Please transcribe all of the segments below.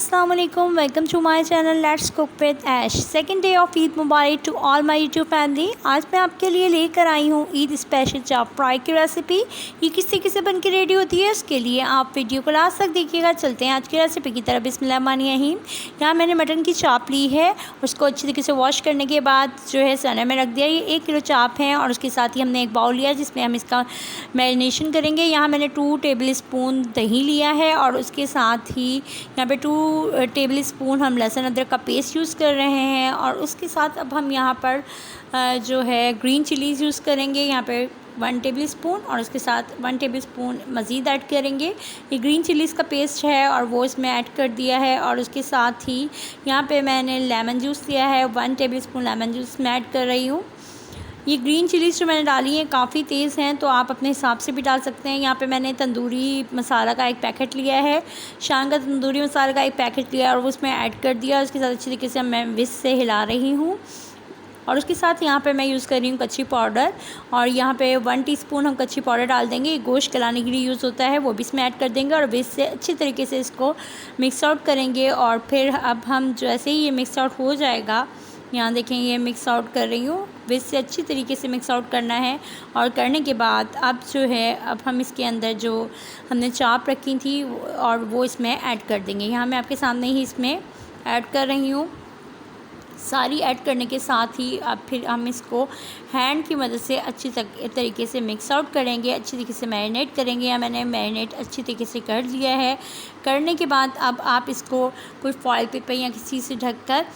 अस्सलाम वालेकुम, welcome to my channel let's cook with Ash. Second day of Eid मुबारक to all my YouTube family. आज मैं आपके लिए लेकर आई हूँ ईद स्पेशल चाप फ्राई की रेसिपी। ये किस तरीके से बन के रेडी होती है उसके लिए आप वीडियो को लास्ट तक देखिएगा। चलते हैं आज की रेसिपी की तरफ। बिस्मिल्लाहिर्रहमानिर्रहीम। यहाँ मैंने मटन की चाप ली है, उसको अच्छी तरीके से वॉश करने के बाद जो है सने में रख दिया। ये 1 किलो चाप है और उसके साथ ही हमने एक बाउल लिया जिसमें हम इसका मैरिनेशन करेंगे। यहाँ मैंने 2 टेबल स्पून दही लिया है और उसके साथ ही यहाँ पे 2 टेबल स्पून हम लहसुन अदरक का पेस्ट यूज़ कर रहे हैं। और उसके साथ अब हम यहाँ पर जो है ग्रीन चिलीज़ यूज़ करेंगे। यहाँ पे 1 टेबल स्पून और उसके साथ 1 टेबल स्पून मज़ीद ऐड करेंगे। ये ग्रीन चिलीज़ का पेस्ट है और वो इसमें ऐड कर दिया है। और उसके साथ ही यहाँ पे मैंने लेमन जूस लिया है, 1 टेबल स्पून लेमन जूस मैं ऐड कर रही हूँ। ये ग्रीन चिलीज़ जो मैंने डाली हैं काफ़ी तेज़ हैं, तो आप अपने हिसाब से भी डाल सकते हैं। यहाँ पे मैंने तंदूरी मसाला का 1 पैकेट लिया है, शान का तंदूरी मसाला का 1 पैकेट लिया और वो उसमें ऐड कर दिया। उसके साथ अच्छी तरीके से मैं विस्क से हिला रही हूँ। और उसके साथ यहाँ पे मैं यूज़ कर रही हूँ कच्ची पाउडर और यहाँ पे 1 टीस्पून हम कच्ची पाउडर डाल देंगे। ये गोश्त गलाने के लिए यूज़ होता है, वो भी इसमें ऐड कर देंगे और विस्क से अच्छी तरीके से इसको मिक्स आउट करेंगे। और फिर अब हम जैसे ही ये मिक्स आउट हो जाएगा, यहाँ देखें ये मिक्स आउट कर रही हूँ, विस्क से अच्छी तरीके से मिक्स आउट करना है। और करने के बाद अब जो है अब हम इसके अंदर जो हमने चाप रखी थी और वो इसमें ऐड कर देंगे। यहाँ मैं आपके सामने ही इसमें ऐड कर रही हूँ। सारी ऐड करने के साथ ही अब फिर हम इसको हैंड की मदद से अच्छी तरीके से मिक्स आउट करेंगे, अच्छी तरीके से मैरिनेट करेंगे। या मैंने मैरिनेट अच्छी तरीके से कर लिया है। करने के बाद अब आप इसको कोई फॉइल पेपर या किसी से ढककर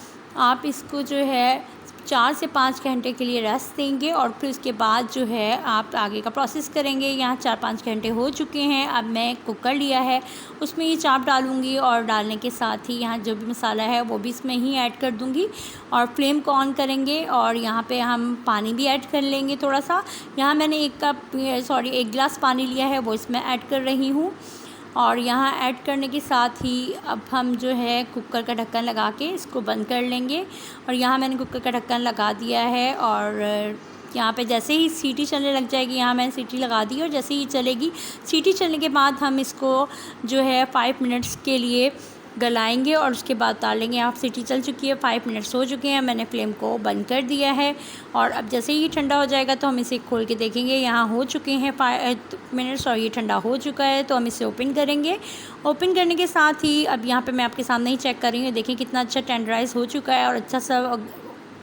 आप इसको जो है 4 से 5 घंटे के लिए रेस्ट देंगे और फिर उसके बाद जो है आप आगे का प्रोसेस करेंगे। यहाँ 4-5 घंटे हो चुके हैं। अब मैं कुकर लिया है, उसमें ये चाप डालूँगी और डालने के साथ ही यहाँ जो भी मसाला है वो भी इसमें ही ऐड कर दूँगी और फ्लेम को ऑन करेंगे। और यहाँ पे हम पानी भी ऐड कर लेंगे थोड़ा सा। यहाँ मैंने 1 गिलास पानी लिया है, वो इसमें ऐड कर रही हूँ। और यहाँ ऐड करने के साथ ही अब हम जो है कुकर का ढक्कन लगा के इसको बंद कर लेंगे। और यहाँ मैंने कुकर का ढक्कन लगा दिया है और यहाँ पे जैसे ही सीटी चलने लग जाएगी, यहाँ मैंने सीटी लगा दी और जैसे ही चलेगी सीटी चलने के बाद हम इसको जो है 5 मिनट्स के लिए गलाएंगे और उसके बाद उतार लेंगे। आप सीटी चल चुकी है, 5 मिनट्स हो चुके हैं, मैंने फ्लेम को बंद कर दिया है। और अब जैसे ही ठंडा हो जाएगा तो हम इसे खोल के देखेंगे। यहाँ हो चुके हैं 5 मिनट्स और ये ठंडा हो चुका है, तो हम इसे ओपन करेंगे। ओपन करने के साथ ही अब यहाँ पे मैं आपके सामने ही चेक कर रही हूँ, देखें कितना अच्छा टेंडराइज़ हो चुका है और अच्छा सा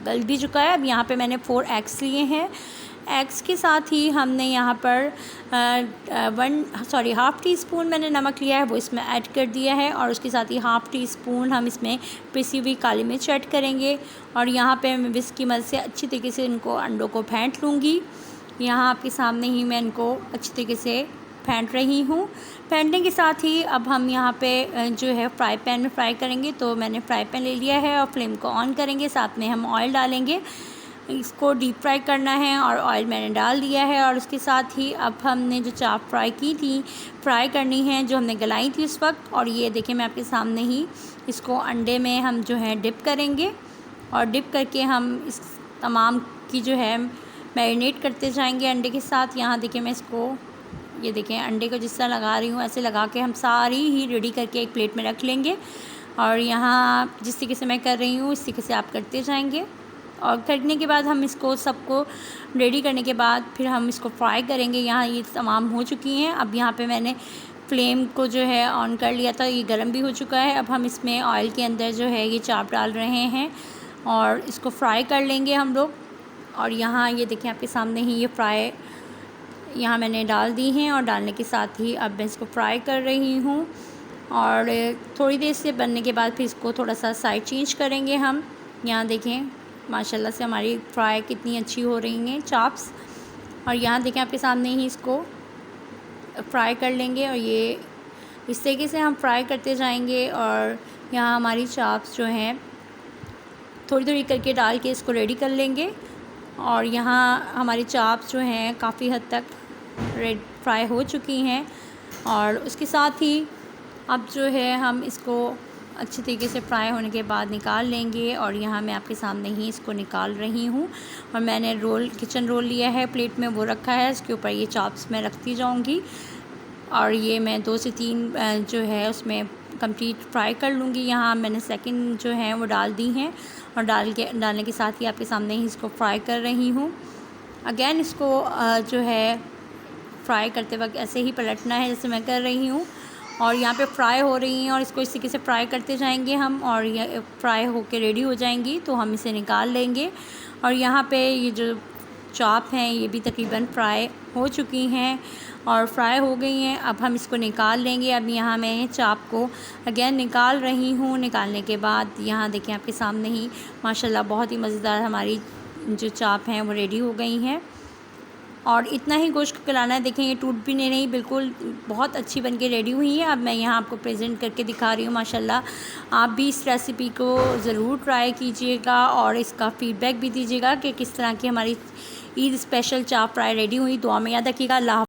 गल भी चुका है। अब यहाँ पे मैंने 4 एग्स लिए हैं। एग्स के साथ ही हमने यहाँ पर हाफ़ टी स्पून मैंने नमक लिया है, वो इसमें ऐड कर दिया है। और उसके साथ ही हाफ़ टी स्पून हम इसमें पिसी हुई काली मिर्च ऐड करेंगे। और यहाँ पे मैं विस्क की मदद से अच्छी तरीके से इनको अंडों को फेंट लूँगी। यहाँ आपके सामने ही मैं इनको अच्छी तरीके से फेंट रही हूँ। फेंटने के साथ ही अब हम यहाँ पे जो है फ्राई पैन में फ्राई करेंगे। तो मैंने फ्राई पैन ले लिया है और फ्लेम को ऑन करेंगे, साथ में हम ऑयल डालेंगे। इसको डीप फ्राई करना है और ऑयल मैंने डाल दिया है। और उसके साथ ही अब हमने जो चाप फ्राई करनी है, जो हमने गलाई थी उस वक्त। और ये देखिए मैं आपके सामने ही इसको अंडे में हम जो है डिप करेंगे और डिप करके हम इस तमाम की जो है मैरिनेट करते जाएंगे अंडे के साथ। यहाँ देखिए मैं इसको ये देखें अंडे को जिस तरह लगा रही हूँ, ऐसे लगा के हम सारी ही रेडी करके एक प्लेट में रख लेंगे। और यहाँ जिस तरीके से मैं कर रही हूँ इस तरीके से आप करते जाएंगे। और करने के बाद हम इसको सबको रेडी करने के बाद फिर हम इसको फ्राई करेंगे। यहाँ ये तमाम हो चुकी हैं। अब यहाँ पे मैंने फ्लेम को जो है ऑन कर लिया था, ये गर्म भी हो चुका है। अब हम इसमें ऑयल के अंदर जो है ये चाप डाल रहे हैं और इसको फ्राई कर लेंगे हम लोग। और यहाँ ये देखें आपके सामने ही ये फ्राई यहाँ मैंने डाल दी हैं और डालने के साथ ही अब मैं इसको फ्राई कर रही हूँ। और थोड़ी देर से बनने के बाद फिर इसको थोड़ा सा साइड चेंज करेंगे हम। यहाँ देखें माशाल्लाह से हमारी फ्राई कितनी अच्छी हो रही हैं चाप्स। और यहाँ देखें आपके सामने ही इसको फ्राई कर लेंगे और ये इस तरीके से हम फ्राई करते जाएंगे। और यहाँ हमारी चाप्स जो हैं थोड़ी थोड़ी करके डाल के इसको रेडी कर लेंगे। और यहाँ हमारी चाप्स जो हैं काफ़ी हद तक फ्राई हो चुकी हैं। और उसके साथ ही अब जो है हम इसको अच्छी तरीके से फ्राई होने के बाद निकाल लेंगे। और यहाँ मैं आपके सामने ही इसको निकाल रही हूँ। और मैंने किचन रोल लिया है, प्लेट में वो रखा है, इसके ऊपर ये चाप्स मैं रखती जाऊँगी। और ये मैं 2 से 3 जो है उसमें कंप्लीट फ्राई कर लूँगी। यहाँ मैंने सेकंड जो है वो डाल दी हैं और डालने के साथ ही आपके सामने ही इसको फ्राई कर रही हूँ। अगेन इसको जो है फ्राई करते वक्त ऐसे ही पलटना है जैसे मैं कर रही हूँ। और यहाँ पे फ्राई हो रही हैं और इसको इस तरीके से फ्राई करते जाएंगे हम, और ये फ्राई होके रेडी हो जाएंगी तो हम इसे निकाल लेंगे। और यहाँ पे ये जो चाप हैं ये भी तकरीबन फ्राई हो चुकी हैं और फ्राई हो गई हैं। अब हम इसको निकाल लेंगे। अब यहाँ मैं चाप को अगेन निकाल रही हूँ। निकालने के बाद यहाँ देखिए आपके सामने ही माशाल्लाह बहुत ही मज़ेदार हमारी जो चाप हैं वो रेडी हो गई हैं। और इतना ही गोश्त को गलाना है। देखें ये टूट भी नहीं रही, बिल्कुल बहुत अच्छी बन के रेडी हुई है। अब मैं यहाँ आपको प्रेजेंट करके दिखा रही हूँ। माशाल्लाह आप भी इस रेसिपी को ज़रूर ट्राई कीजिएगा और इसका फ़ीडबैक भी दीजिएगा कि किस तरह की हमारी Eid special chop fry ready हुई। दुआ में याद रखिएगा। अल्लाह।